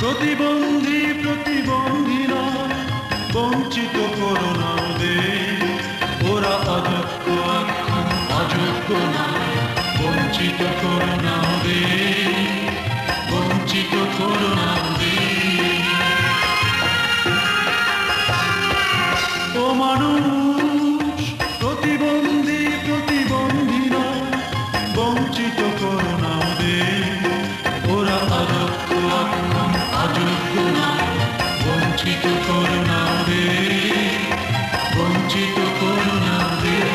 প্রতিবন্ধী প্রতিবন্ধীরা বঞ্চিত করো না ওদের, ওরা অযোগ্য অযোগ্য না, বঞ্চিত করো না ওদের, বঞ্চিত করো না ওদের। ও মানুষ প্রতিবন্ধী প্রতিবন্ধীরা বঞ্চিত করো না ওদের, ওরা অযোগ্য অযোগ্য না, বঞ্চিত করো না ওদের, বঞ্চিত করো না ওদের।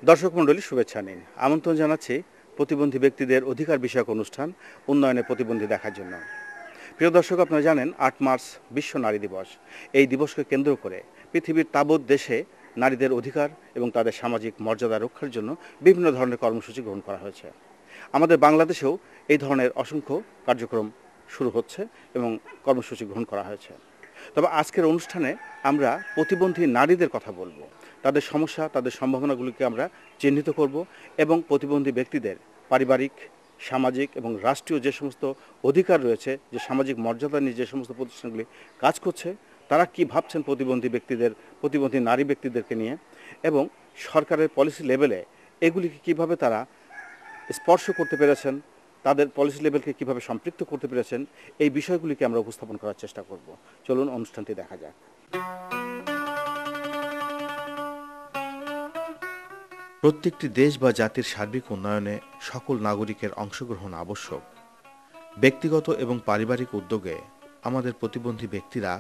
দর্শক মণ্ডলী শুভেচ্ছা নিন, আমন্ত্রণ জানাচ্ছি প্রতিবন্ধী ব্যক্তিদের অধিকার বিষয়ক অনুষ্ঠান উন্নয়নে প্রতিবন্ধী দেখার জন্য। প্রিয় দর্শক, আপনারা জানেন ৮ মার্চ বিশ্ব নারী দিবস। এই দিবসকে কেন্দ্র করে পৃথিবীর তাবৎ দেশে নারীদের অধিকার এবং তাদের সামাজিক মর্যাদা রক্ষার জন্য বিভিন্ন ধরনের কর্মসূচি গ্রহণ করা হয়েছে। আমাদের বাংলাদেশেও এই ধরনের অসংখ্য কার্যক্রম শুরু হচ্ছে এবং কর্মসূচি গ্রহণ করা হয়েছে। তবে আজকের অনুষ্ঠানে আমরা প্রতিবন্ধী নারীদের কথা বলবো, তাদের সমস্যা, তাদের সম্ভাবনাগুলিকে আমরা চিহ্নিত করব এবং প্রতিবন্ধী ব্যক্তিদের পারিবারিক, সামাজিক এবং রাষ্ট্রীয় যে সমস্ত অধিকার রয়েছে, যে সামাজিক মর্যাদা নিয়ে যে সমস্ত প্রতিষ্ঠানগুলি কাজ করছে, তারা কি ভাবছেন প্রতিবন্ধী নারী ব্যক্তিদেরকে নিয়ে, এবং সরকারের পলিসি লেভেলে এগুলিকে কিভাবে তারা স্পর্শ করতে পেরেছেন, তাদের পলিসি লেভেলকে কিভাবে সম্পৃক্ত করতে পেরেছেন, এই বিষয়গুলিকে আমরা উপস্থাপন করার চেষ্টা করব। চলুন অনুষ্ঠানটি দেখা যাক। প্রত্যেকটি দেশ বা জাতির সার্বিক উন্নয়নে সকল নাগরিকের অংশগ্রহণ আবশ্যক। ব্যক্তিগত এবং পারিবারিক উদ্যোগে আমাদের প্রতিবন্ধী ব্যক্তিরা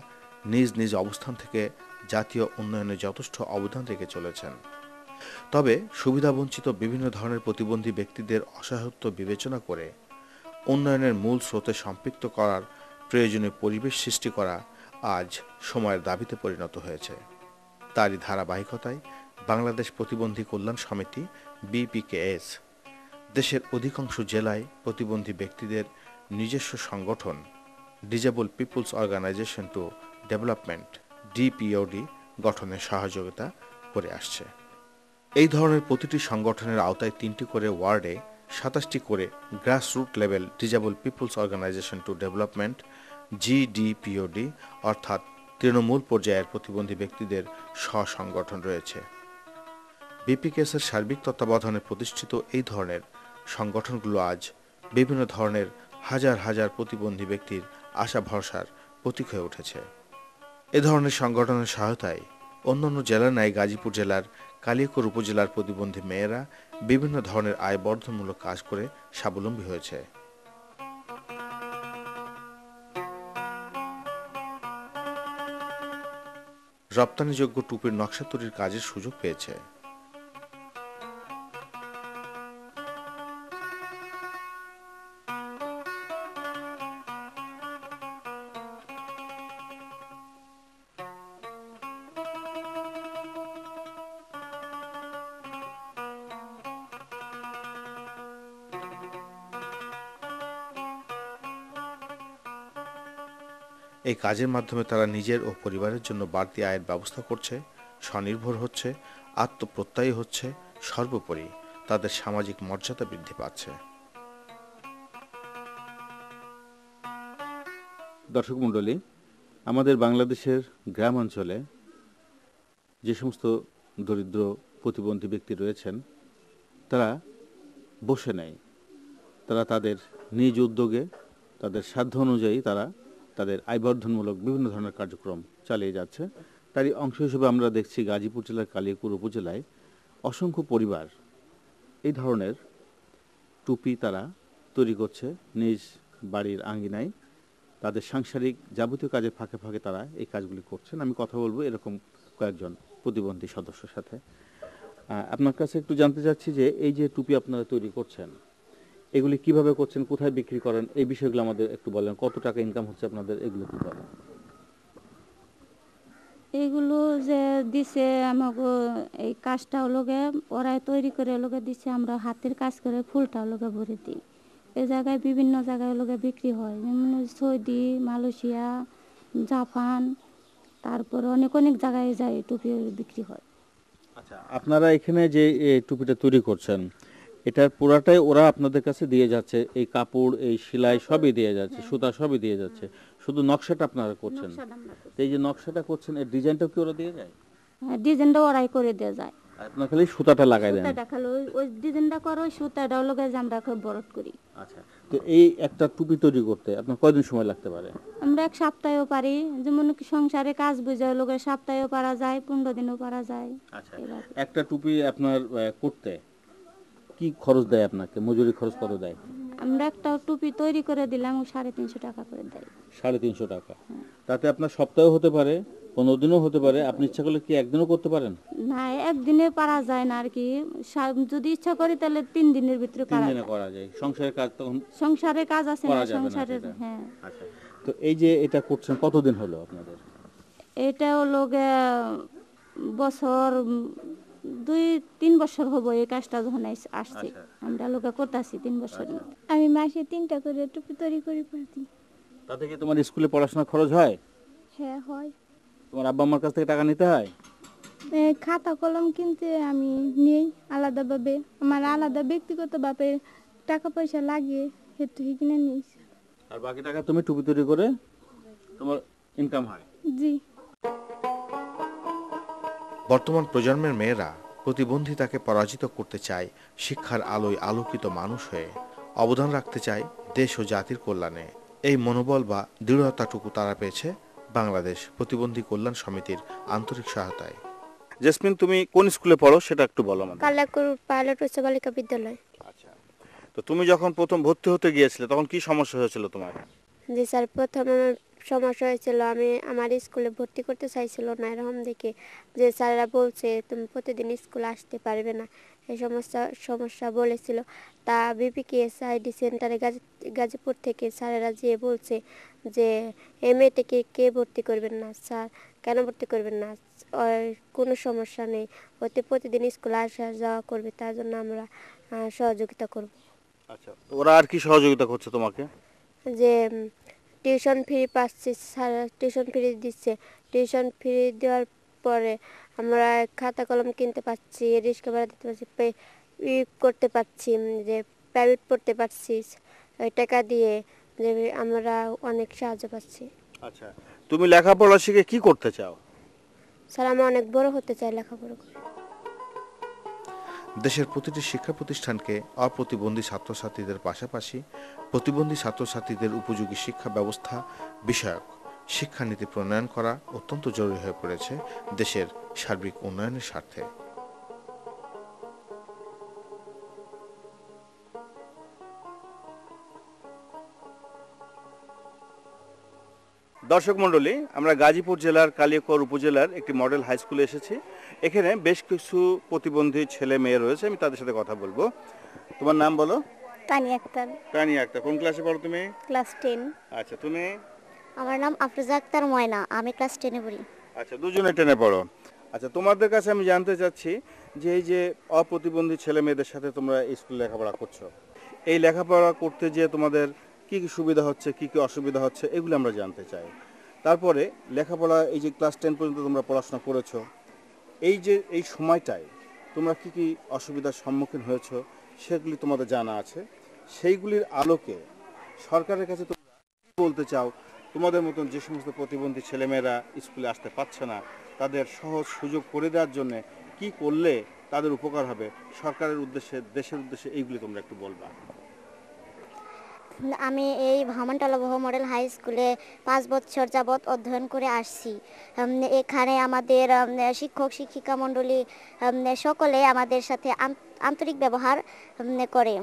নিজ নিজ অবস্থান থেকে জাতীয় উন্নয়নে যথেষ্ট অবদান রেখে চলেছেন। তবে সুবিধাবঞ্চিত বিভিন্ন ধরনের প্রতিবন্ধী ব্যক্তিদের অসহায়ত্ব বিবেচনা করে উন্নয়নের মূল স্রোতে সম্পৃক্ত করার প্রয়োজনীয় পরিবেশ সৃষ্টি করা আজ সময়ের দাবিতে পরিণত হয়েছে। তারই ধারাবাহিকতায় বাংলাদেশ প্রতিবন্ধী কল্যাণ সমিতি BPKS দেশের অধিকাংশ জেলায় প্রতিবন্ধী ব্যক্তিদের নিজস্ব সংগঠন disable peoples organisation to development DPOD গঠনে সহযোগিতা করে আসছে। এই ধরনের প্রতিটি সংগঠনের আওতায় 3টি করে ওয়ার্ডে 27টি করে grassroot level disable peoples organisation to development GDPOD অর্থাৎ তৃণমূল পর্যায়ের প্রতিবন্ধী ব্যক্তিদের স্ব-সংগঠন রয়েছে। BPKS-এর সার্বিক তত্ত্বাবধানে প্রতিষ্ঠিত এই ধরনের সংগঠনগুলো আজ বিভিন্ন ধরনের হাজার হাজার প্রতিবন্ধী ব্যক্তির আশা ভরসার প্রতীক হয়ে উঠেছে। এ ধরনের সংগঠনের সহায়তায় অন্যান্য জেলার ন্যায় গাজীপুর জেলার কালিয়াকৈর উপজেলার প্রতিবন্ধী মেয়েরা বিভিন্ন ধরনের আয় বর্ধনমূলক কাজ করে স্বাবলম্বী হয়েছে। রপ্তানিযোগ্য টুপির নকশা তৈরির কাজের সুযোগ পেয়েছে। এই কাজের মাধ্যমে তারা নিজের ও পরিবারের জন্য বাড়তি আয়ের ব্যবস্থা করছে, স্বনির্ভর হচ্ছে, আত্মপ্রত্যয়ী হচ্ছে, সর্বোপরি তাদের সামাজিক মর্যাদা বৃদ্ধি পাচ্ছে। দর্শক মণ্ডলী, আমাদের বাংলাদেশের গ্রাম অঞ্চলে যে সমস্ত দরিদ্র প্রতিবন্ধী ব্যক্তি রয়েছেন, তারা বসে নেই। তারা তাদের নিজ উদ্যোগে, তাদের সাধ্য অনুযায়ী তারা তাদের আয়বর্ধনমূলক বিভিন্ন ধরনের কার্যক্রম চালিয়ে যাচ্ছে। তারই অংশ হিসেবে আমরা দেখছি গাজীপুর জেলার কালিয়াকৈর উপজেলায় অসংখ্য পরিবার এই ধরনের টুপি তারা তৈরি করছে নিজ বাড়ির আঙ্গিনায়। তাদের সাংসারিক যাবতীয় কাজের ফাঁকে ফাঁকে তারা এই কাজগুলি করছেন। আমি কথা বলবো এরকম কয়েকজন প্রতিবন্ধী সদস্যের সাথে। আপনার কাছে একটু জানতে চাচ্ছি যে এই যে টুপি আপনারা তৈরি করছেন, এগুলি কিভাবে করছেন, কোথায় বিক্রি করেন, এই বিষয়গুলো আমাদের একটু বলেন। কত টাকা ইনকাম হচ্ছে আপনাদের এগুলো কি করেন? এগুলো যে দিছে আমাকে, এই কাজটাও লোকে ওরাই তৈরি করে লোকে দিছে, আমরা হাতের কাজ করে ফুলটাও লোকে ভরে দিই। এই জায়গায় বিভিন্ন জায়গায় লোকে বিক্রি হয়, যেমন সৌদি, মালয়েশিয়া, জাপান, তারপর অনেক অনেক জায়গায় যায় টুপি বিক্রি হয়। আচ্ছা, আপনারা এখানে যে এই টুপিটা তৈরি করছেন, এটার পুরাটাই ওরা আপনাদের কাছে দিয়ে যাচ্ছে, এই কাপড়, এই সেলাই সবই দিয়ে যাচ্ছে, সুতা সবই দিয়ে যাচ্ছে, শুধু নকশাটা আপনারা করছেন। নকশাটা আমরা করি। তো এই যে নকশাটা করছেন, এর ডিজাইনটাও কি ওরা দিয়ে যায়? ডিজাইনটা ওরাই করে দেওয়া যায়। আপনার খালি সুতাটা লাগাই দেন? সুতাটা খালি ওই ডিজাইনটা করো, সুতাটাও লোকে যে আমরা খুব বরট করি। আচ্ছা, তো এই একটা টুপি তৈরি করতে আপনার কয়দিন সময় লাগতে পারে? আমরা এক সপ্তাহেও পারি, যেমন কি সংসারে কাজ বুঝায় লোকের সপ্তাহেও পারা যায়, 15 দিনও পারা যায়। আচ্ছা, এভাবে। একটা টুপি আপনার করতে কি খরচ দেয় আপনাকে, মজুরি খরচ কত দেয়? আমরা একটা টুপি তৈরি করে দিলাম, 350 টাকা করে দেয়। 350 টাকা? তাতে আপনার সপ্তাহ হতে পারে, 15 দিনও হতে পারে, আপনি ইচ্ছা করলে কি একদিনও করতে পারেন? না, একদিনে পারা যায় না আর কি, যদি ইচ্ছা করি তাহলে 3 দিনের ভিতরে 3 পারা দিনে যায়। করা যায়? সংসারের কাজ তখন সংসারে কাজ আছে না, করা যাবে না সংসারের। সেটা। হ্যাঁ, আচ্ছা, তো এই যে এটা করছেন কতদিন হলো আপনাদের? এটাও লোকে বছর 2-3 বছর হবো এই কাজটা যখন আসছে। আচ্ছা। আমরা লোকে করতেছি 3 বছর। আমি মাসে 3টা করে টুপি তৈরি করি পারি। তাতে কি তোমার স্কুলে পড়াশোনা খরচ হয়? হ্যাঁ হয়। তোমার আব্বা আম্মার কাছ থেকে টাকা নিতে হয়? খাতা কলম কিনতে আমি নেই আলাদাভাবে, আমার আলাদা ব্যক্তিগতভাবে টাকা পয়সা লাগে, হেতু কিনে নিই। আর বাকি টাকা তুমি টুপি তৈরি করে তোমার ইনকাম হয়? জি। বর্তমান প্রজন্মের মেয়েরা প্রতিবন্ধিতাকে পরাজিত করতে চায়, শিক্ষার আলোয় আলোকিত মানুষ হয়ে অবদান রাখতে চায় দেশ ও জাতির কল্যাণে। এই মনোবল বা দৃঢ়তাটুকু তারা পেয়েছে বাংলাদেশ প্রতিবন্ধী কল্যাণ সমিতির আন্তরিক সহায়তায়। জেসমিন, তুমি কোন স্কুলে পড়ো সেটা একটু বলো আমাদের। কালাকুর পাইলট উচ্চ বালিকা বিদ্যালয়। আচ্ছা, তো তুমি যখন প্রথম ভর্তি হতে গিয়েছিলে তখন কি সমস্যা হয়েছিল তোমার? জি স্যার, প্রথম আমার সমস্যা হয়েছিল, আমি আমার স্কুলে ভর্তি করতে চাইছিল না, এরকম দেখে যে স্যাররা বলছে তুমি প্রতিদিন স্কুলে আসতে পারবে না, এই সমস্যা বলেছিল। তা বিপিকেএসআইডি সেন্টারে গাজীপুর থেকে স্যারেরা যেয়ে বলছে যে এই মেয়েটাকে কে ভর্তি করবেন না স্যার, কেন ভর্তি করবেন না, ওর কোনো সমস্যা নেই, ওতে প্রতিদিন স্কুলে আসা যাওয়া করবে, তার জন্য আমরা সহযোগিতা করব। আচ্ছা, তো ওরা আর কি সহযোগিতা করছে তোমাকে? যে টিউশন ফ্রি পাচ্ছি, স্যার টিউশন ফ্রি দিচ্ছে, টিউশন ফ্রি দেওয়ার পরে আমরা খাতা কলম কিনতে পারছি, রিক্সা ভাড়া দিতে পারছি, করতে পারছি, যে প্রাইভেট পড়তে পারছি ওই টাকা দিয়ে, যে আমরা অনেক সাহায্য পাচ্ছি। আচ্ছা, তুমি লেখাপড়া শিখে কি করতে চাও? স্যার আমি অনেক বড় হতে চাই লেখাপড়া করে। দেশের প্রতিটি শিক্ষা প্রতিষ্ঠানকে অপ্রতিবন্ধী ছাত্রছাত্রীদের পাশাপাশি প্রতিবন্ধী ছাত্রছাত্রীদের উপযোগী শিক্ষা ব্যবস্থা বিষয়ক শিক্ষানীতি প্রণয়ন করা অত্যন্ত জরুরি হয়ে পড়েছে দেশের সার্বিক উন্নয়নের স্বার্থে। দর্শক মণ্ডলী, আমরা গাজীপুর জেলার কালিয়াকৈর উপজেলার একটি মডেল হাই স্কুলে এসেছি। এখানে বেশ কিছু প্রতিবন্ধী ছেলে মেয়ে রয়েছে, আমি তাদের সাথে কথা বলবো। তোমার নাম বলো। তানিয়া আক্তার। তানিয়া আক্তার, কোন ক্লাসে পড়ো তুমি? ক্লাস 10। আচ্ছা, তুমি? আমার নাম আফরোজা আক্তার ময়না, আমি ক্লাস 10 এ পড়ি। আচ্ছা, দুজনে টেনে পড়ো। আচ্ছা, তোমাদের কাছে আমি জানতে চাচ্ছি যে এই যে অপ্রতিবন্ধী ছেলে মেয়েদের সাথে তোমরা স্কুলে লেখাপড়া করছো, এই লেখাপড়া করতে যে তোমাদের কি কি সুবিধা হচ্ছে, কি কি অসুবিধা হচ্ছে, এগুলো আমরা জানতে চাই। তারপরে লেখাপড়া, এই যে ক্লাস 10 পর্যন্ত তোমরা পড়াশোনা করেছো, এই যে এই সময়টায় তোমরা কি কি অসুবিধার সম্মুখীন হয়েছো সেগুলি তোমাদের জানা আছে। সেইগুলির আলোকে সরকারের কাছে তোমরা কি বলতে চাও? তোমাদের মতন যে সমস্ত প্রতিবন্ধী ছেলেমেয়েরা স্কুলে আসতে পারছে না, তাদের সহজ সুযোগ করে দেওয়ার জন্য কি করলে তাদের উপকার হবে, সরকারের উদ্দেশ্যে, দেশের উদ্দেশ্যে, এইগুলি তোমরা একটু বলবা। আমি এই ভামনটালবহ মডেল হাই স্কুলে 5 বছর যাবৎ অধ্যয়ন করে আসছি। এখানে আমাদের শিক্ষক শিক্ষিকা মণ্ডলী সকলে আমাদের সাথে আন্তরিক ব্যবহার করে,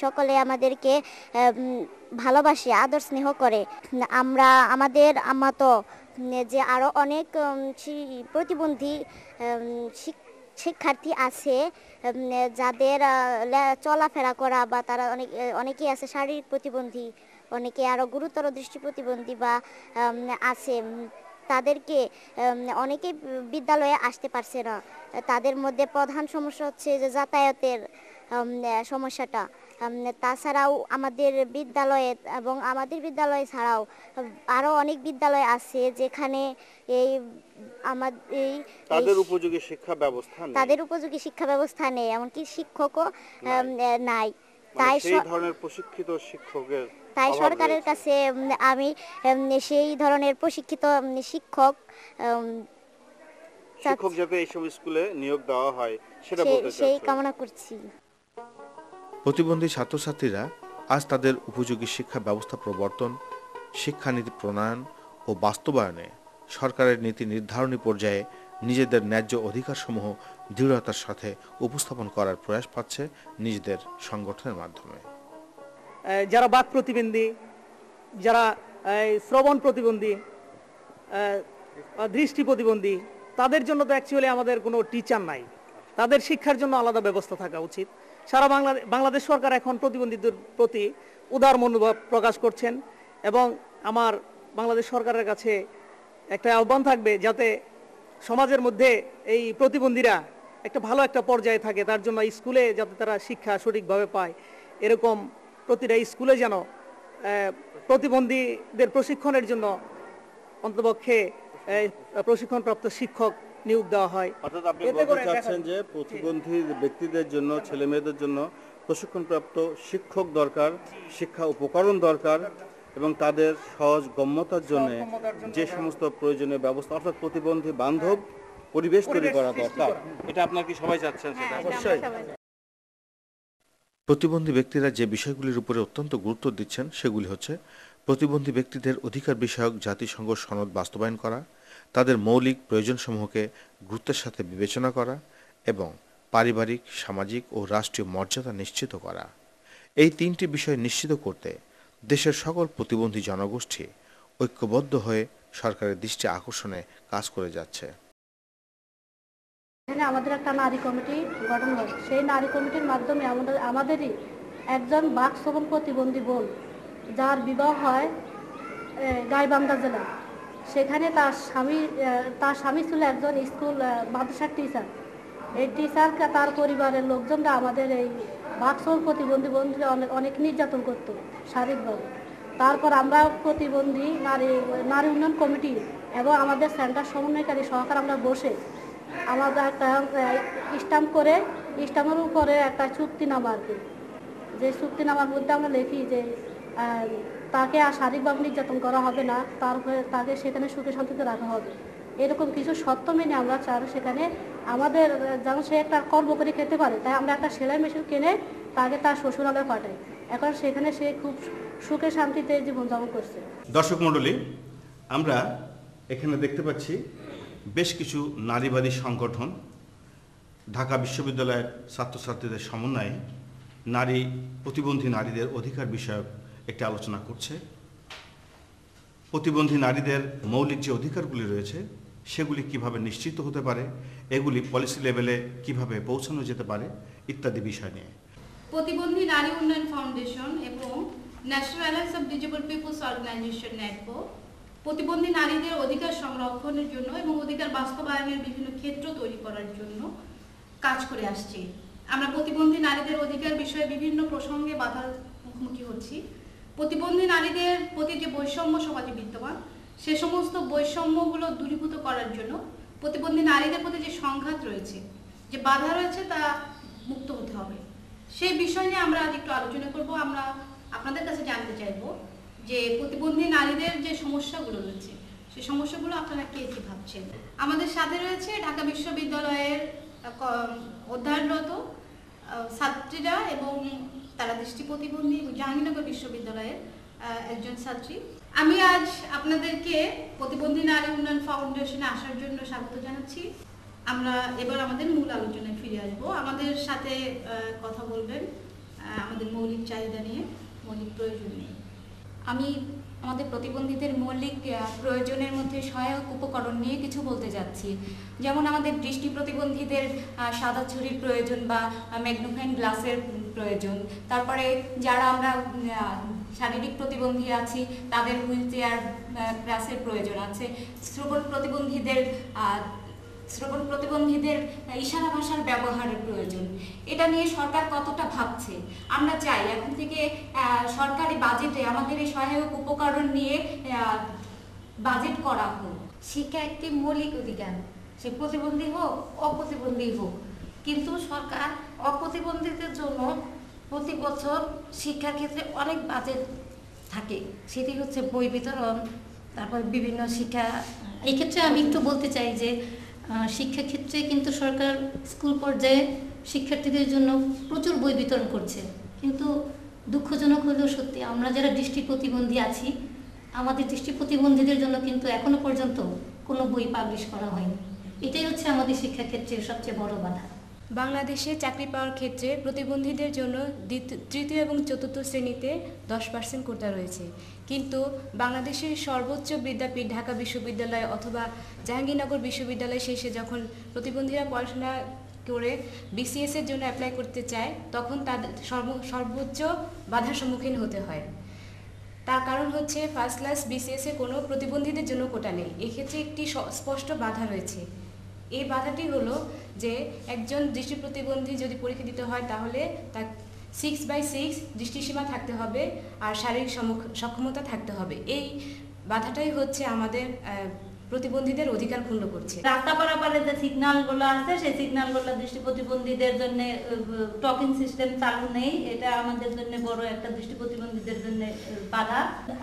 সকলে আমাদেরকে ভালোবাসে, আদর স্নেহ করে। আমরা আমাদের মতো যে আরও অনেক প্রতিবন্ধী শিক্ষার্থী আছে যাদের চলাফেরা করা বা তারা অনেকেই আছে শারীরিক প্রতিবন্ধী, অনেকে আরও গুরুতর দৃষ্টি প্রতিবন্ধী বা আছে, তাদেরকে অনেকেই বিদ্যালয়ে আসতে পারছে না। তাদের মধ্যে প্রধান সমস্যা হচ্ছে যে যাতায়াতের সমস্যাটা। তাছাড়াও আমাদের বিদ্যালয়ে এবং আমাদের বিদ্যালয় ছাড়াও আরও অনেক বিদ্যালয় আছে যেখানে তাদের উপযোগী শিক্ষা ব্যবস্থা নেই, এমনকি শিক্ষকও নাই। তাই সেই ধরনের প্রশিক্ষিত শিক্ষকের তাই সরকারের কাছে আমি সেই ধরনের প্রশিক্ষিত শিক্ষক যাতে এইসব স্কুলে নিয়োগ দেওয়া হয় সেটা বলতে চাই, সেই কামনা করছি। প্রতিবন্ধী ছাত্রছাত্রীরা আজ তাদের উপযোগী শিক্ষা ব্যবস্থা প্রবর্তন, শিক্ষানীতি প্রণয়ন ও বাস্তবায়নে সরকারের নীতি নির্ধারণী পর্যায়ে নিজেদের ন্যায্য অধিকারসমূহ দৃঢ়তার সাথে উপস্থাপন করার প্রয়াস পাচ্ছে নিজেদের সংগঠনের মাধ্যমে। যারা বাক প্রতিবন্ধী, যারা শ্রবণ প্রতিবন্ধী, দৃষ্টি প্রতিবন্ধী, তাদের জন্য তো অ্যাকচুয়ালি আমাদের কোনো টিচার নাই, তাদের শিক্ষার জন্য আলাদা ব্যবস্থা থাকা উচিত। সারা বাংলাদেশ সরকার এখন প্রতিবন্ধীদের প্রতি উদার মনোভাব প্রকাশ করছেন এবং আমার বাংলাদেশ সরকারের কাছে একটা আহ্বান থাকবে যাতে সমাজের মধ্যে এই প্রতিবন্ধীরা একটা ভালো একটা পর্যায়ে থাকে, তার জন্য স্কুলে যাতে তারা শিক্ষা সঠিকভাবে পায়, এরকম প্রতিটা স্কুলে যেন প্রতিবন্ধীদের প্রশিক্ষণের জন্য অন্ততপক্ষে প্রশিক্ষণপ্রাপ্ত শিক্ষক নিয়োগ দেওয়া হয়। অর্থাৎ আপনি বলতে চাচ্ছেন যে প্রতিবন্ধী ব্যক্তিদের জন্য, ছেলে মেয়েদের জন্য প্রশিক্ষণপ্রাপ্ত শিক্ষক দরকার, শিক্ষা উপকরণ দরকার এবং তাদের সহজ গম্যতার জন্য যে সমস্ত প্রয়োজনীয় ব্যবস্থা অর্থাৎ প্রতিবন্ধী বান্ধব পরিবেশ তৈরি করা দরকার। এটা আপনার কি সবাই চাচ্ছেন? সেটা অবশ্যই। প্রতিবন্ধী ব্যক্তিরা যে বিষয়গুলির উপরে অত্যন্ত গুরুত্ব দিচ্ছেন সেগুলি হচ্ছে প্রতিবন্ধী ব্যক্তিদের অধিকার বিষয়ক জাতিসংঘ সনদ বাস্তবায়ন করা, তাদের মৌলিক প্রয়োজনসমূহকে গুরুত্বের সাথে বিবেচনা করা এবং পারিবারিক, সামাজিক ও রাষ্ট্রীয় মর্যাদা নিশ্চিত করা। এই তিনটি বিষয় নিশ্চিত করতে দেশের সকল প্রতিবন্ধী জনগোষ্ঠী ঐক্যবদ্ধ হয়ে সরকারের দৃষ্টি আকর্ষণে কাজ করে যাচ্ছে। এখানে আমাদের একটা নারী কমিটি গঠন হয়, সেই নারী কমিটির মাধ্যমে আমাদেরই একজন বাক শ্রবণ প্রতিবন্ধী বোন, যার বিবাহ হয় গাইবান্ধা জেলা, সেখানে তার স্বামী ছিল একজন স্কুল মাদ্রাসার টিচার। এই টিচারকে তার পরিবারের লোকজনরা আমাদের এই বাক শ্রবণ প্রতিবন্ধী বোনকে অনেক নির্যাতন করতো শারীরিকভাবে। তারপর আমরা প্রতিবন্ধী নারী উন্নয়ন কমিটি এবং আমাদের সেন্টার সমন্বয়কারী সহকারে আমরা বসে আমাদের একটা স্টাম্পের উপরে একটা চুক্তিনামা আর কি, যে চুক্তিনামার মধ্যে আমরা লিখি যে তাকে আর শারীরিকভাবে নির্যাতন করা হবে না, তাকে সেখানে সুখে শান্তিতে রাখা হবে। এরকম কিছু শর্ত মেনে আমরা চাই সেখানে আমাদের যেন সে একটা কর্ম করে খেতে পারে, তাই আমরা একটা সেলাই মেশিন কিনে তাকে তার শ্বশুরালয়ে পাঠাই। এখন সেখানে সে খুব সুখে শান্তিতে জীবনযাপন করছে। দর্শক মণ্ডলী, আমরা এখানে দেখতে পাচ্ছি বেশ কিছু নারীবাদী সংগঠন ঢাকা বিশ্ববিদ্যালয়ের ছাত্রছাত্রীদের সমন্বয়ে প্রতিবন্ধী নারীদের অধিকার বিষয়ক একটি আলোচনা করছে। প্রতিবন্ধী নারীদের মৌলিক যে অধিকারগুলি রয়েছে সেগুলি কিভাবে নিশ্চিত হতে পারে, এগুলি পলিসি লেভেলে কিভাবে পৌঁছানো যেতে পারে ইত্যাদি বিষয় নিয়ে প্রতিবন্ধী নারী উন্নয়ন ফাউন্ডেশন এবং national alliance of disabled peoples organisation NADPO প্রতিবন্ধী নারীদের অধিকার সংরক্ষণের জন্য এবং অধিকার বাস্তবায়নের বিভিন্ন ক্ষেত্র তৈরি করার জন্য কাজ করে আসছে। আমরা প্রতিবন্ধী নারীদের অধিকার বিষয়ে বিভিন্ন প্রসঙ্গে বাধার মুখোমুখি হচ্ছি। প্রতিবন্ধী নারীদের প্রতি যে বৈষম্য সমাজে বিদ্যমান, সে সমস্ত বৈষম্যগুলো দূরীভূত করার জন্য প্রতিবন্ধী নারীদের প্রতি যে সংঘাত রয়েছে, যে বাধা রয়েছে, তা মুক্ত হতে হবে। সেই বিষয় নিয়ে আমরা আজ একটু আলোচনা করব। আমরা আপনাদের কাছে জানতে চাইব যে প্রতিবন্ধী নারীদের যে সমস্যাগুলো রয়েছে, সেই সমস্যাগুলো আপনারা কে কি ভাবছেন। আমাদের সাথে রয়েছে ঢাকা বিশ্ববিদ্যালয়ের অধ্যয়নরত ছাত্রীরা এবং তারা দৃষ্টি প্রতিবন্ধী এবং জাহাঙ্গীরনগর বিশ্ববিদ্যালয়ের একজন ছাত্রী। আমি আজ আপনাদেরকে প্রতিবন্ধী নারী উন্নয়ন ফাউন্ডেশনে আসার জন্য স্বাগত জানাচ্ছি। আমরা এবার আমাদের মূল আলোচনায় ফিরে আসবো। আমাদের সাথে কথা বলবেন আমাদের মৌলিক চাহিদা নিয়ে, মৌলিক প্রয়োজন নিয়ে। আমি আমাদের প্রতিবন্ধীদের মৌলিক প্রয়োজনের মধ্যে সহায়ক উপকরণ নিয়ে কিছু বলতে যাচ্ছি। যেমন আমাদের দৃষ্টি প্রতিবন্ধীদের সাদা ছুরির প্রয়োজন বা ম্যাগনিফাইং গ্লাসের প্রয়োজন। তারপরে যারা আমরা শারীরিক প্রতিবন্ধী আছি তাদের হুইল চেয়ার ক্লাসের প্রয়োজন আছে। শ্রবণ প্রতিবন্ধীদের ইশারা ভাষার ব্যবহারের প্রয়োজন। এটা নিয়ে সরকার কতটা ভাবছে? আমরা চাই এখন থেকে সরকারি বাজেটে আমাদের এই সহায়ক উপকরণ নিয়ে বাজেট করা হোক। শিক্ষা একটি মৌলিক অধিকার, সে প্রতিবন্ধী হোক অপ্রতিবন্ধী হোক, কিন্তু সরকার অপ্রতিবন্ধীদের জন্য প্রতি বছর শিক্ষার ক্ষেত্রে অনেক বাজেট থাকে। সেটি হচ্ছে বই বিতরণ, তারপর বিভিন্ন শিক্ষা। এই ক্ষেত্রে আমি একটু বলতে চাই যে শিক্ষাক্ষেত্রে কিন্তু সরকার স্কুল পর্যায়ে শিক্ষার্থীদের জন্য প্রচুর বই বিতরণ করছে, কিন্তু দুঃখজনক হলেও সত্যি আমরা যারা দৃষ্টি প্রতিবন্ধী আছি আমাদের দৃষ্টি প্রতিবন্ধীদের জন্য কিন্তু এখনো পর্যন্ত কোনো বই পাবলিশ করা হয়নি। এটাই হচ্ছে আমাদের শিক্ষাক্ষেত্রের সবচেয়ে বড় বাধা। বাংলাদেশে চাকরি পাওয়ার ক্ষেত্রে প্রতিবন্ধীদের জন্য তৃতীয় এবং চতুর্থ শ্রেণীতে 10% কোটা রয়েছে, কিন্তু বাংলাদেশের সর্বোচ্চ বিদ্যাপীঠ ঢাকা বিশ্ববিদ্যালয় অথবা জাহাঙ্গীরনগর বিশ্ববিদ্যালয় শেষে যখন প্রতিবন্ধীরা পড়াশোনা করে BCS এর জন্য অ্যাপ্লাই করতে চায় তখন তাদের সর্বোচ্চ বাধার সম্মুখীন হতে হয়। তার কারণ হচ্ছে ফার্স্ট ক্লাস BCS এ কোনো প্রতিবন্ধীদের জন্য কোটা নেই। এক্ষেত্রে একটি স্পষ্ট বাধা রয়েছে। এই বাধাটি হলো যে একজন দৃষ্টি প্রতিবন্ধী যদি পরীক্ষা দিতে হয় তাহলে তার 6/6 দৃষ্টিসীমা থাকতে হবে আর শারীরিক সক্ষমতা থাকতে হবে। এই বাধাটাই হচ্ছে আমাদের প্রতিবন্ধীদের অধিকার ক্ষুণ্ণ করছে। রাস্তা পারাপারে যে সিগন্যালগুলো আছে সেই সিগন্যালগুলো দৃষ্টি প্রতিবন্ধীদের জন্য টকিং সিস্টেম চালু নেই, এটা আমাদের জন্য বড় একটা দৃষ্টি প্রতিবন্ধীদের জন্য বাধা।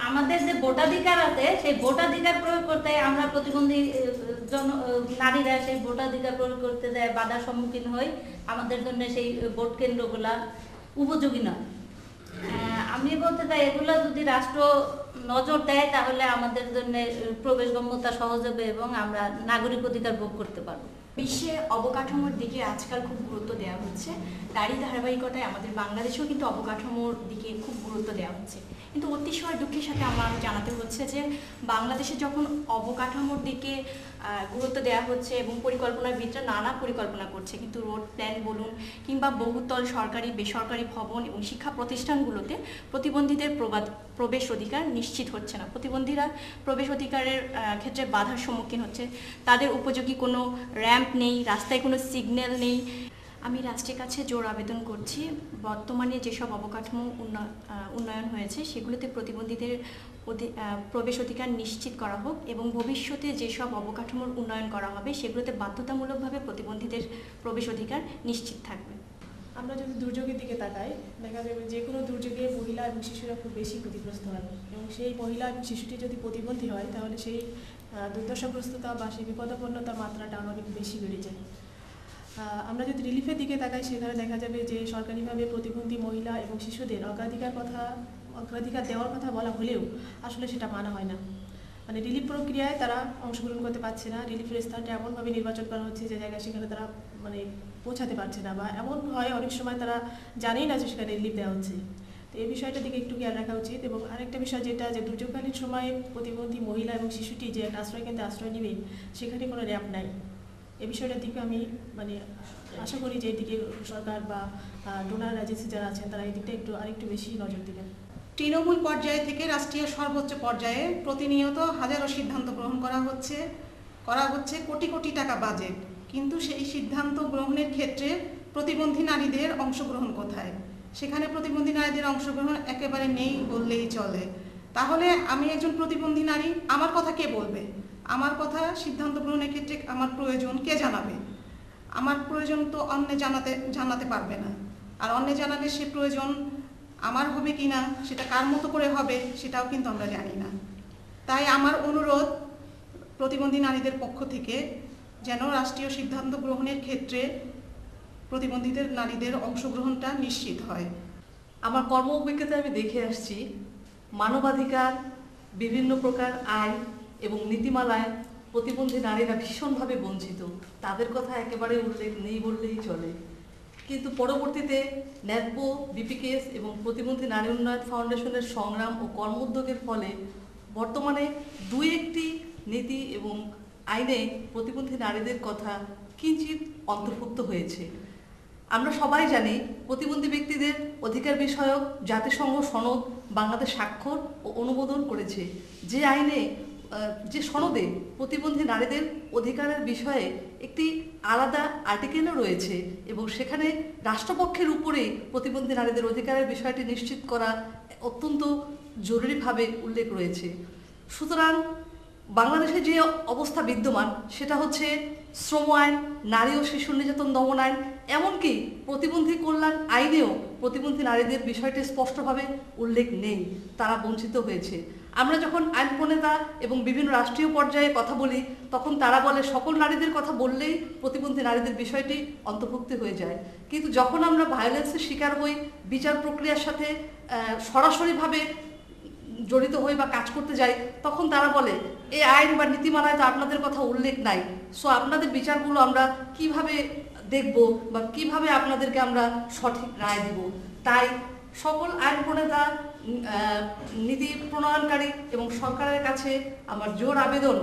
আমাদের যে ভোটাধিকার আছে সেই ভোটাধিকার প্রয়োগ করতে আমরা প্রতিবন্ধী নারীরা সেই ভোটাধিকার প্রয়োগ করতে যায় বাধার সম্মুখীন হই। আমাদের জন্য সেই ভোট কেন্দ্রগুলা উপযোগী নয়। আমি বলতে চাই এগুলো যদি রাষ্ট্র নজর দেয় তাহলে আমাদের জন্য প্রবেশগম্যতা সহজ হবে এবং আমরা নাগরিক অধিকার ভোগ করতে পারবো। বিশ্বে অবকাঠামোর দিকে আজকাল খুব গুরুত্ব দেওয়া হচ্ছে। তারই ধারাবাহিকতায় আমাদের বাংলাদেশেও কিন্তু অবকাঠামোর দিকে খুব গুরুত্ব দেওয়া হচ্ছে, কিন্তু অতিশয় দুঃখের সাথে আমার জানাতে হচ্ছে যে বাংলাদেশে যখন অবকাঠামোর দিকে গুরুত্ব দেওয়া হচ্ছে এবং পরিকল্পনার ভিতরে নানা পরিকল্পনা করছে, কিন্তু রোড প্ল্যান বলুন কিংবা বহুতল সরকারি বেসরকারি ভবন এবং শিক্ষা প্রতিষ্ঠানগুলোতে প্রতিবন্ধীদের প্রবেশ অধিকার নিশ্চিত হচ্ছে না। প্রতিবন্ধীরা প্রবেশ অধিকারের ক্ষেত্রে বাধার সম্মুখীন হচ্ছে। তাদের উপযোগী কোনো র্যাম্প নেই, রাস্তায় কোনো সিগন্যাল নেই। আমি রাষ্ট্রের কাছে জোর আবেদন করছি বর্তমানে যেসব অবকাঠামো উন্নয়ন হয়েছে সেগুলোতে প্রতিবন্ধীদের প্রবেশ অধিকার নিশ্চিত করা হোক এবং ভবিষ্যতে যেসব অবকাঠামোর উন্নয়ন করা হবে সেগুলোতে বাধ্যতামূলকভাবে প্রতিবন্ধীদের প্রবেশ অধিকার নিশ্চিত থাকবে। আমরা যদি দুর্যোগের দিকে তাকাই দেখা যাবে যে কোনো দুর্যোগে মহিলা এবং শিশুরা খুব বেশি ক্ষতিগ্রস্ত হয় এবং সেই মহিলা এবং শিশুটি যদি প্রতিবন্ধী হয় তাহলে সেই দুর্দশাগ্রস্ততা বা সেই বিপদাপন্নতার মাত্রাটা অনেক বেশি বেড়ে যায়। আমরা যদি রিলিফের দিকে তাকাই সেখানে দেখা যাবে যে সরকারিভাবে প্রতিবন্ধী মহিলা এবং শিশুদের অগ্রাধিকার দেওয়ার কথা বলা হলেও আসলে সেটা মানা হয় না। মানে রিলিফ প্রক্রিয়ায় তারা অংশগ্রহণ করতে পারছে না। রিলিফের স্থানটা এমনভাবে নির্বাচন করা হচ্ছে যে জায়গায় সেখানে তারা মানে পৌঁছাতে পারছে না, বা এমন হয় অনেক সময় তারা জানেই না যে সেখানে রিলিফ দেওয়া হচ্ছে। তো এই বিষয়টার দিকে একটু খেয়াল রাখা উচিত। এবং আরেকটা বিষয় যেটা যে দুর্যোগকালীন সময়ে প্রতিবন্ধী মহিলা এবং শিশুটি যে একটা আশ্রয়কেন্দ্রে আশ্রয় নেবে সেখানে কোনো র্যাম্প নাই। এই বিষয়টার দিকে আমি মানে আশা করি যে এদিকে সরকার বা ডোনার এজেন্সি যারা আছেন তারা এই দিকটা আরেকটু বেশি নজর দেবেন। তৃণমূল পর্যায় থেকে রাষ্ট্রীয় সর্বোচ্চ পর্যায়ে প্রতিনিয়ত হাজারো সিদ্ধান্ত গ্রহণ করা হচ্ছে কোটি কোটি টাকা বাজেট, কিন্তু সেই সিদ্ধান্ত গ্রহণের ক্ষেত্রে প্রতিবন্ধী নারীদের অংশগ্রহণ কোথায়? সেখানে প্রতিবন্ধী নারীদের অংশগ্রহণ একেবারে নেই বললেই চলে। তাহলে আমি একজন প্রতিবন্ধী নারী, আমার কথা কে বলবে? আমার কথা সিদ্ধান্ত গ্রহণের ক্ষেত্রে আমার প্রয়োজন কে জানাবে? আমার প্রয়োজন তো অন্যে জানাতে পারবে না, আর অন্যে জানালে সে প্রয়োজন আমার হবে কিনা, সেটা কার মতো করে হবে সেটাও কিন্তু আমরা জানি না। তাই আমার অনুরোধ প্রতিবন্ধী নারীদের পক্ষ থেকে যেন রাষ্ট্রীয় সিদ্ধান্ত গ্রহণের ক্ষেত্রে প্রতিবন্ধীদের নারীদের অংশগ্রহণটা নিশ্চিত হয়। আমার কর্ম অভিজ্ঞতায় আমি দেখে আসছি মানবাধিকার, বিভিন্ন প্রকার আইন এবং নীতিমালায় প্রতিবন্ধী নারীরা ভীষণভাবে বঞ্চিত। তাদের কথা একেবারে উল্লেখ নেই বললেই চলে। কিন্তু পরবর্তীতে ন্যাটপো, বিপিকেএস এবং প্রতিবন্ধী নারী উন্নয়ন ফাউন্ডেশনের সংগ্রাম ও কর্মোদ্যোগের ফলে বর্তমানে দুই একটি নীতি এবং আইনে প্রতিবন্ধী নারীদের কথা কিঞ্চিত অন্তর্ভুক্ত হয়েছে। আমরা সবাই জানি প্রতিবন্ধী ব্যক্তিদের অধিকার বিষয়ক জাতিসংঘ সনদ বাংলাদেশ স্বাক্ষর ও অনুমোদন করেছে, যে আইনে যে সনদে প্রতিবন্ধী নারীদের অধিকারের বিষয়ে একটি আলাদা আর্টিকেলও রয়েছে এবং সেখানে রাষ্ট্রপক্ষের উপরে প্রতিবন্ধী নারীদের অধিকারের বিষয়টি নিশ্চিত করা অত্যন্ত জরুরিভাবে উল্লেখ রয়েছে। সুতরাং বাংলাদেশে যে অবস্থা বিদ্যমান সেটা হচ্ছে শ্রম আইন, নারী ও শিশু নির্যাতন দমন আইন, এমনকি প্রতিবন্ধী কল্যাণ আইনেও প্রতিবন্ধী নারীদের বিষয়টি স্পষ্টভাবে উল্লেখ নেই, তারা বঞ্চিত হয়েছে। আমরা যখন আইন প্রণেতা এবং বিভিন্ন রাষ্ট্রীয় পর্যায়ে কথা বলি তখন তারা বলে সকল নারীদের কথা বললেই প্রতিবন্ধী নারীদের বিষয়টি অন্তর্ভুক্ত হয়ে যায়, কিন্তু যখন আমরা ভায়োলেন্সের শিকার হই, বিচার প্রক্রিয়ার সাথে সরাসরিভাবে জড়িত হই বা কাজ করতে যাই, তখন তারা বলে এই আইন বা নীতিমালায় তো আপনাদের কথা উল্লেখ নাই, সো আপনাদের বিচারগুলো আমরা কিভাবে দেখব বা কিভাবে আপনাদেরকে আমরা সঠিক রায় দিব। তাই সকল আইন প্রণেতা, নীতি প্রণয়নকারী এবং সরকারের কাছে আমার জোর আবেদন,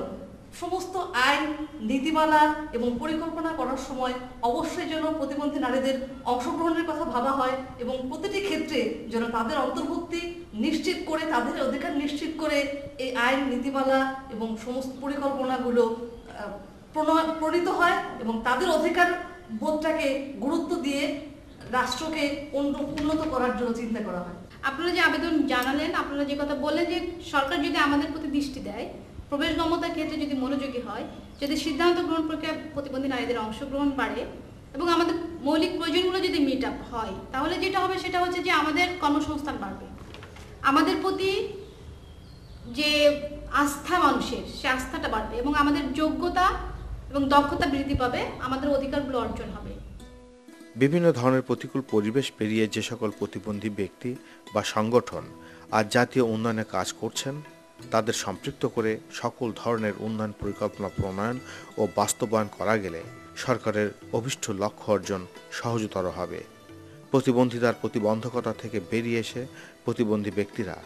সমস্ত আইন, নীতিমালা এবং পরিকল্পনা করার সময় অবশ্যই যেন প্রতিবন্ধী নারীদের অংশগ্রহণের কথা ভাবা হয় এবং প্রতিটি ক্ষেত্রে যেন তাদের অন্তর্ভুক্তি নিশ্চিত করে, তাদের অধিকার নিশ্চিত করে এই আইন, নীতিমালা এবং সমস্ত পরিকল্পনাগুলো প্রণীত হয় এবং তাদের অধিকার বোধটাকে গুরুত্ব দিয়ে রাষ্ট্রকে উন্নত করার জন্য চিন্তা করা হয়। আপনারা যে আবেদন জানালেন, আপনারা যে কথা বললেন যে সরকার যদি আমাদের প্রতি দৃষ্টি দেয়, প্রবেশগম্যতার ক্ষেত্রে যদি মনোযোগী হয়, যদি সিদ্ধান্ত গ্রহণ প্রক্রিয়া প্রতিবন্ধী নারীদের অংশগ্রহণ বাড়ে এবং আমাদের মৌলিক প্রয়োজনগুলো যদি মিট আপ হয়, তাহলে যেটা হবে সেটা হচ্ছে যে আমাদের কর্মসংস্থান বাড়বে, আমাদের প্রতি যে আস্থা মানুষের, সে আস্থাটা বাড়বে এবং আমাদের যোগ্যতা এবং দক্ষতা বৃদ্ধি পাবে, আমাদের অধিকারগুলো অর্জন হবে। বিভিন্ন ধরনের প্রতিকূল পরিবেশ পেরিয়ে যে সকল প্রতিবন্ধী ব্যক্তি বা সংগঠন আজ জাতীয় উন্নয়নে কাজ করছেন, তাদের সম্পৃক্ত করে সকল ধরনের উন্নয়ন পরিকল্পনা প্রণয়ন ও বাস্তবায়ন করা গেলে সরকারের অভীষ্ট লক্ষ্য অর্জন সহজতর হবে। প্রতিবন্ধিতার প্রতিবন্ধকতা থেকে বেরিয়ে এসে প্রতিবন্ধী ব্যক্তিরা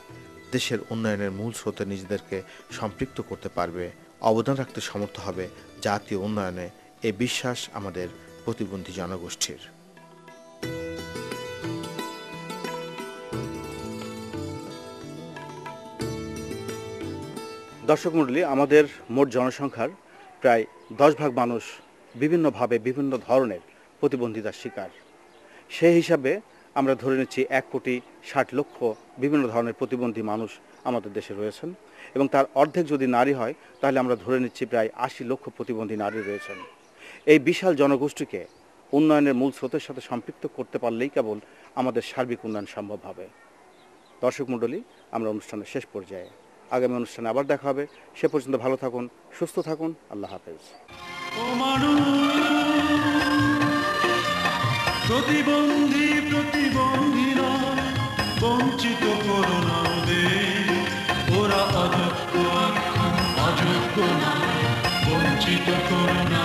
দেশের উন্নয়নের মূল স্রোতে নিজেদেরকে সম্পৃক্ত করতে পারবে, অবদান রাখতে সমর্থ হবে জাতীয় উন্নয়নে, এই বিশ্বাস আমাদের প্রতিবন্ধী জনগোষ্ঠীর। দর্শক মণ্ডলী, আমাদের মোট জনসংখ্যার প্রায় 10 ভাগ মানুষ বিভিন্নভাবে বিভিন্ন ধরনের প্রতিবন্ধিতার শিকার। সেই হিসাবে আমরা ধরে নিচ্ছি 1,60,00,000 বিভিন্ন ধরনের প্রতিবন্ধী মানুষ আমাদের দেশে রয়েছেন এবং তার অর্ধেক যদি নারী হয় তাহলে আমরা ধরে নিচ্ছি প্রায় 80 লক্ষ প্রতিবন্ধী নারী রয়েছেন। এই বিশাল জনগোষ্ঠীকে উন্নয়নের মূল স্রোতের সাথে সম্পৃক্ত করতে পারলেই কেবল আমাদের সার্বিক উন্নয়ন সম্ভব হবে। দর্শক মণ্ডলী, আমরা অনুষ্ঠানের শেষ পর্যায়ে, আগামী অনুষ্ঠানে আবার দেখা হবে। সে পর্যন্ত ভালো থাকুন, সুস্থ থাকুন, আল্লাহ হাফেজ। প্রতিবন্ধী প্রতিবন্ধীরা বঞ্চিত করো না ওদের, ওরা অযোগ্য না, বঞ্চিত করো না।